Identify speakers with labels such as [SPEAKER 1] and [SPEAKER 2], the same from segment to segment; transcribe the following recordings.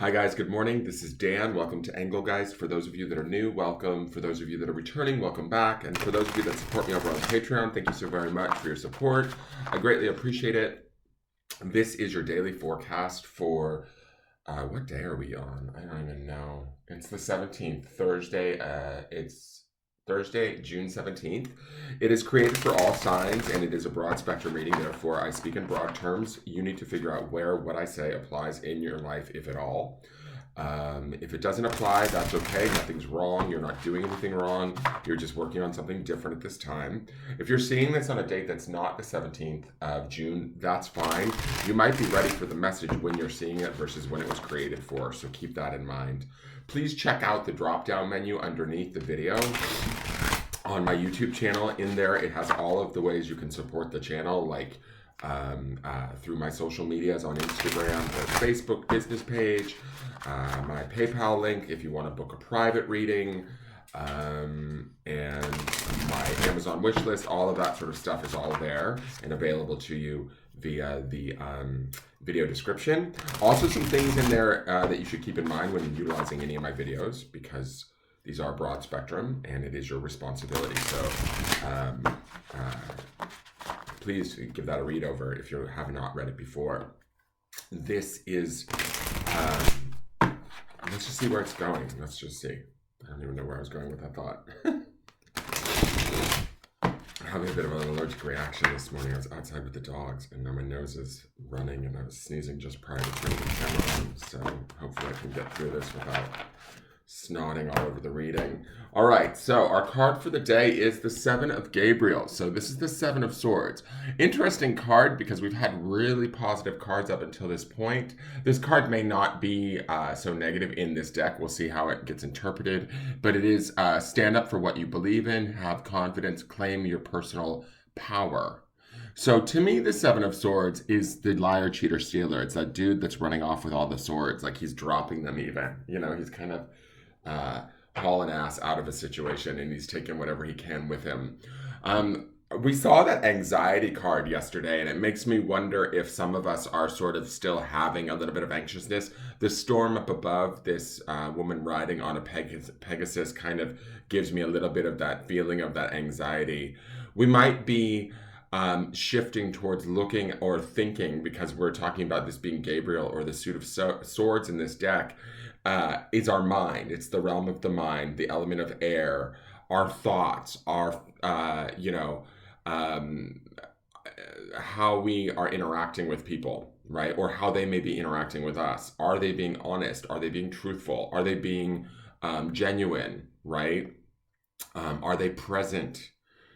[SPEAKER 1] Hi guys, good morning. This is Dan. Welcome to Engelgeist. For those of you that are new, welcome. For those of you that are returning, welcome back. And for those of you that support me over on Patreon, thank you so very much for your support. I greatly appreciate it. This is your daily forecast for, what day are we on? I don't even know. It's the 17th, Thursday. It's Thursday, June 17th. It is created for all signs and it is a broad spectrum reading. Therefore, I speak in broad terms. You need to figure out where what I say applies in your life, if at all. If it doesn't apply, that's okay. Nothing's wrong. You're not doing anything wrong. You're just working on something different at this time. If you're seeing this on a date that's not the 17th of June, that's fine. You might be ready for the message when you're seeing it versus when it was created for. So keep that in mind. Please check out the drop-down menu underneath the video on my YouTube channel. In there, it has all of the ways you can support the channel, like through my social medias on Instagram or Facebook business page, my PayPal link if you want to book a private reading, and my Amazon wish list. All of that sort of stuff is all there and available to you via the video description. Also, some things in there that you should keep in mind when utilizing any of my videos, because these are broad spectrum and it is your responsibility. So please give that a read over if you have not read it before. This is, let's just see where it's going. Let's just see. I don't even know where I was going with that thought. I'm having a bit of an allergic reaction this morning. I was outside with the dogs and now my nose is running and I was sneezing just prior to turning the camera on. So hopefully I can get through this without snotting all over the reading. All right, so our card for the day is the Seven of Gabriel. So this is the Seven of Swords. Interesting card because we've had really positive cards up until this point. This card may not be so negative in this deck. We'll see how it gets interpreted. But it is stand up for what you believe in, have confidence, claim your personal power. So to me, the Seven of Swords is the liar, cheater, stealer. It's that dude that's running off with all the swords. Like he's dropping them even. You know, he's kind of hauling ass out of a situation and he's taking whatever he can with him. We saw that anxiety card yesterday and it makes me wonder if some of us are sort of still having a little bit of anxiousness. The storm up above, this woman riding on a Pegasus kind of gives me a little bit of that feeling of that anxiety. We might be shifting towards looking or thinking, because we're talking about this being Gabriel or the suit of swords in this deck, is our mind. It's the realm of the mind, the element of air, our thoughts, our, how we are interacting with people, right? Or how they may be interacting with us. Are they being honest? Are they being truthful? Are they being genuine, right? Are they present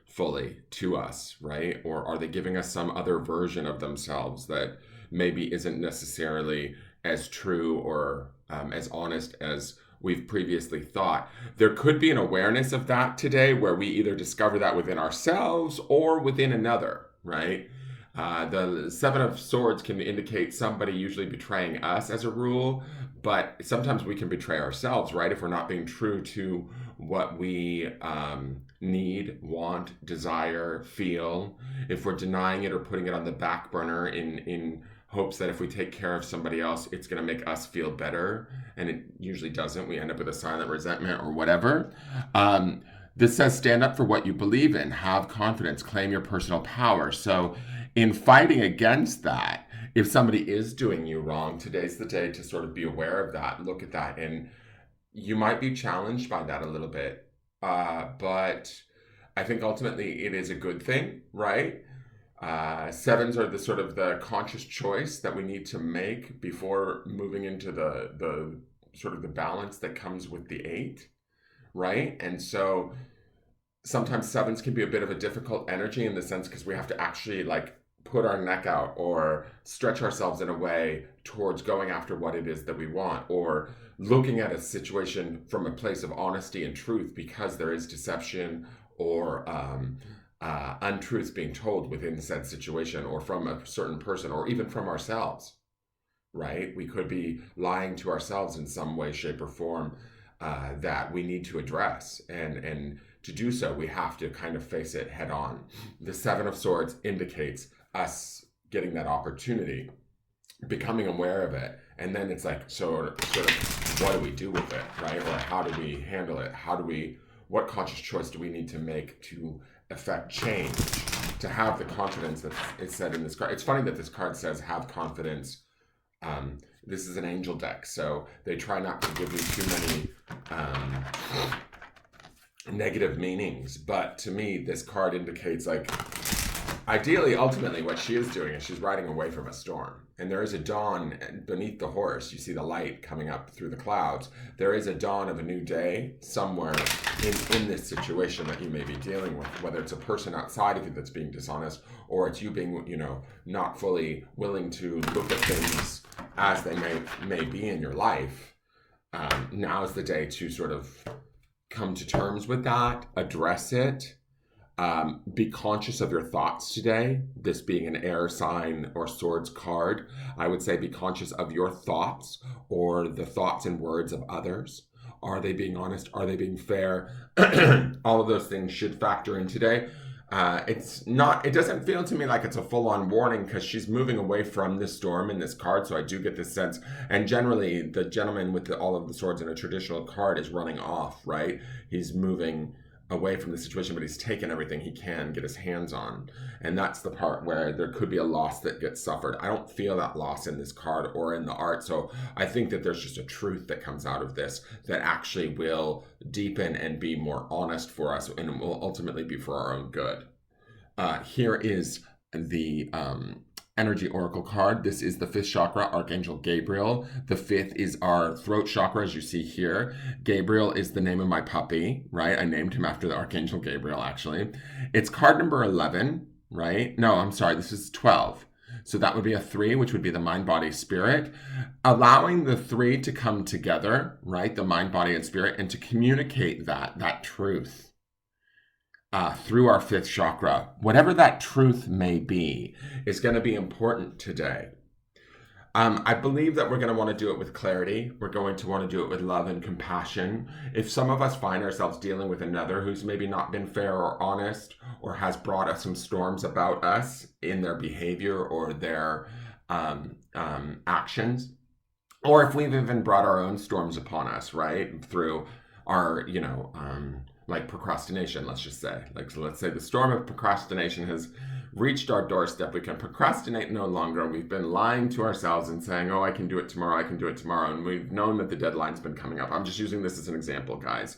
[SPEAKER 1] fully to us, right? Or are they giving us some other version of themselves that maybe isn't necessarily as true or as honest as we've previously thought? There could be an awareness of that today where we either discover that within ourselves or within another, right? The Seven of Swords can indicate somebody usually betraying us as a rule, but sometimes we can betray ourselves, right? If we're not being true to what we need, want, desire, feel, if we're denying it or putting it on the back burner in hopes that if we take care of somebody else, it's going to make us feel better. And it usually doesn't. We end up with a silent resentment or whatever. This says stand up for what you believe in, have confidence, claim your personal power. So in fighting against that, if somebody is doing you wrong, today's the day to sort of be aware of that, look at that. And you might be challenged by that a little bit. But I think ultimately it is a good thing, right? Sevens are the sort of the conscious choice that we need to make before moving into the sort of the balance that comes with the eight, right? And so sometimes sevens can be a bit of a difficult energy in the sense because we have to actually like put our neck out or stretch ourselves in a way towards going after what it is that we want, or looking at a situation from a place of honesty and truth because there is deception or untruths being told within said situation or from a certain person or even from ourselves, right? We could be lying to ourselves in some way, shape, or form that we need to address. And to do so, we have to kind of face it head on. The Seven of Swords indicates us getting that opportunity, becoming aware of it, And then it's like, sort of, what do we do with it, right? Or how do we handle it? What conscious choice do we need to make to affect change, to have the confidence that is said in this card? It's funny that this card says have confidence. This is an angel deck, so they try not to give you too many negative meanings. But to me, this card indicates, like, ideally, ultimately, what she is doing is she's riding away from a storm. And there is a dawn beneath the horse. You see the light coming up through the clouds. There is a dawn of a new day somewhere in this situation that you may be dealing with, whether it's a person outside of you that's being dishonest, or it's you being, not fully willing to look at things as they may be in your life. Now is the day to sort of come to terms with that, address it. Be conscious of your thoughts today. This being an air sign or swords card, I would say be conscious of your thoughts or the thoughts and words of others. Are they being honest? Are they being fair? All of those things should factor in today. It doesn't feel to me like it's a full-on warning, because she's moving away from this storm in this card, so I do get this sense. And generally, the gentleman with all of the swords in a traditional card is running off, right? He's moving away from the situation, but he's taken everything he can get his hands on. And that's the part where there could be a loss that gets suffered. I don't feel that loss in this card or in the art. So I think that there's just a truth that comes out of this that actually will deepen and be more honest for us, and it will ultimately be for our own good. Here is the energy oracle card. This is the 5th chakra, Archangel Gabriel. The 5th is our throat chakra, as you see here. Gabriel is the name of my puppy, right? I named him after the Archangel Gabriel, actually. It's card number 11, right? No, I'm sorry, this is 12. So that would be a 3, which would be the mind, body, spirit. Allowing the 3 to come together, right? The mind, body, and spirit, and to communicate that truth. Through our 5th chakra, whatever that truth may be, is going to be important today. I believe that we're going to want to do it with clarity. We're going to want to do it with love and compassion. If some of us find ourselves dealing with another who's maybe not been fair or honest, or has brought us some storms about us in their behavior or their actions, or if we've even brought our own storms upon us, right, through our, like procrastination, let's just say. So let's say the storm of procrastination has reached our doorstep. We can procrastinate no longer. We've been lying to ourselves and saying, oh, I can do it tomorrow, and we've known that the deadline's been coming up. I'm just using this as an example, guys.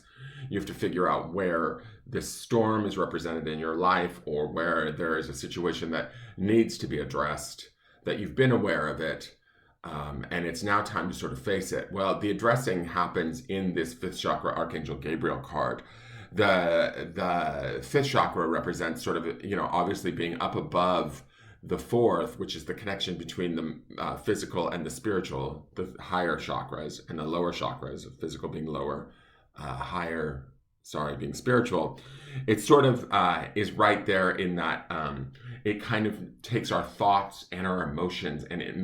[SPEAKER 1] You have to figure out where this storm is represented in your life, or where there is a situation that needs to be addressed, that you've been aware of it, and it's now time to sort of face it. Well, the addressing happens in this 5th chakra Archangel Gabriel card. The 5th chakra represents sort of, obviously being up above the 4th, which is the connection between the physical and the spiritual, the higher chakras, and the lower chakras, physical being lower, being spiritual. It sort of is right there in that it kind of takes our thoughts and our emotions, and it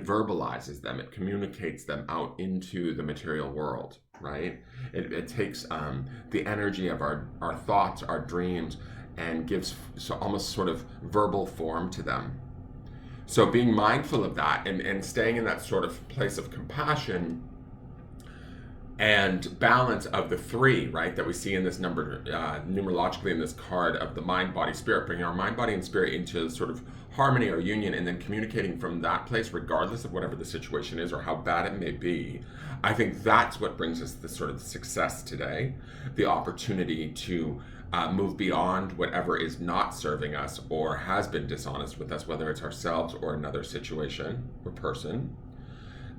[SPEAKER 1] verbalizes them, it communicates them out into the material world, right? It takes the energy of our thoughts, our dreams, and gives almost sort of verbal form to them. So being mindful of that and staying in that sort of place of compassion and balance of the 3, right, that we see in this number, numerologically in this card, of the mind, body, spirit, bringing our mind, body, and spirit into sort of harmony or union, and then communicating from that place, regardless of whatever the situation is or how bad it may be. I think that's what brings us this sort of success today, the opportunity to move beyond whatever is not serving us or has been dishonest with us, whether it's ourselves or another situation or person.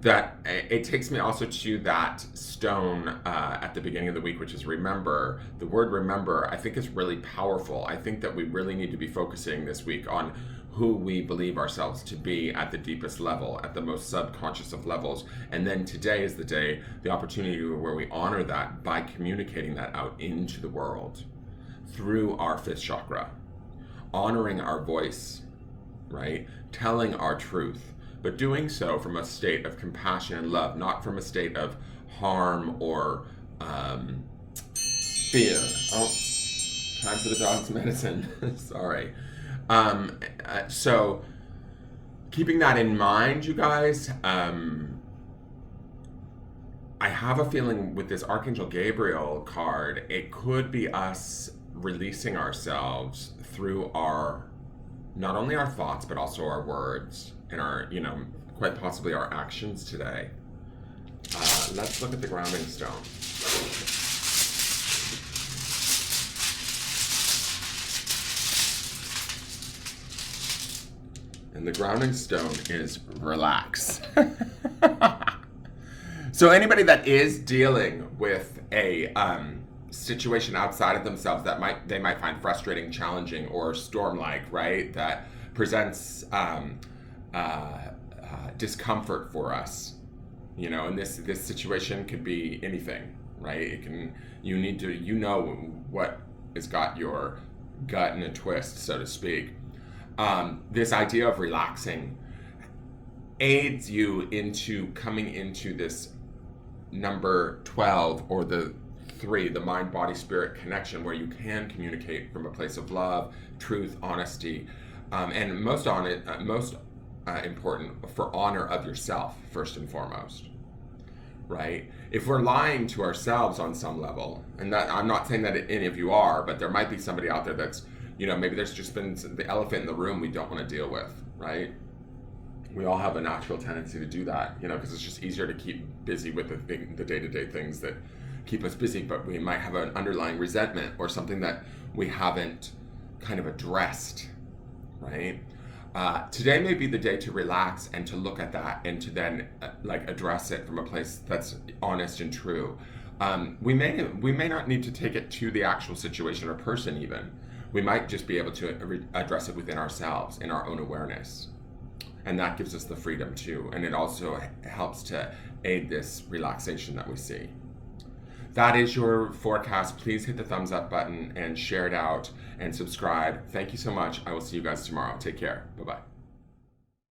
[SPEAKER 1] That it takes me also to that stone at the beginning of the week, which is remember. The word remember, I think, is really powerful. I think that we really need to be focusing this week on who we believe ourselves to be at the deepest level, at the most subconscious of levels. And then today is the day, the opportunity where we honor that by communicating that out into the world through our 5th chakra, honoring our voice, right? Telling our truth, but doing so from a state of compassion and love, not from a state of harm or fear. Oh, time for the dog's medicine. Sorry. So keeping that in mind, you guys, I have a feeling with this Archangel Gabriel card, it could be us releasing ourselves through our, not only our thoughts, but also our words and our, quite possibly our actions today. Let's look at the grounding stone. And the grounding stone is relax. So anybody that is dealing with a situation outside of themselves that they might find frustrating, challenging, or storm-like, right? That presents discomfort for us, and this situation could be anything, right? You need to, what has got your gut in a twist, so to speak. This idea of relaxing aids you into coming into this number 12, or the 3, the mind, body, spirit connection, where you can communicate from a place of love, truth, honesty, and most important, for honor of yourself, first and foremost, right? If we're lying to ourselves on some level, and that I'm not saying that any of you are, but there might be somebody out there that's, maybe there's just been the elephant in the room we don't want to deal with, right? We all have a natural tendency to do that, because it's just easier to keep busy with the day-to-day things that keep us busy, but we might have an underlying resentment or something that we haven't kind of addressed, right? Today may be the day to relax and to look at that and to then address it from a place that's honest and true. We may not need to take it to the actual situation or person even. We might just be able to address it within ourselves, in our own awareness. And that gives us the freedom too. And it also helps to aid this relaxation that we see. That is your forecast. Please hit the thumbs up button and share it out and subscribe. Thank you so much. I will see you guys tomorrow. Take care. Bye-bye.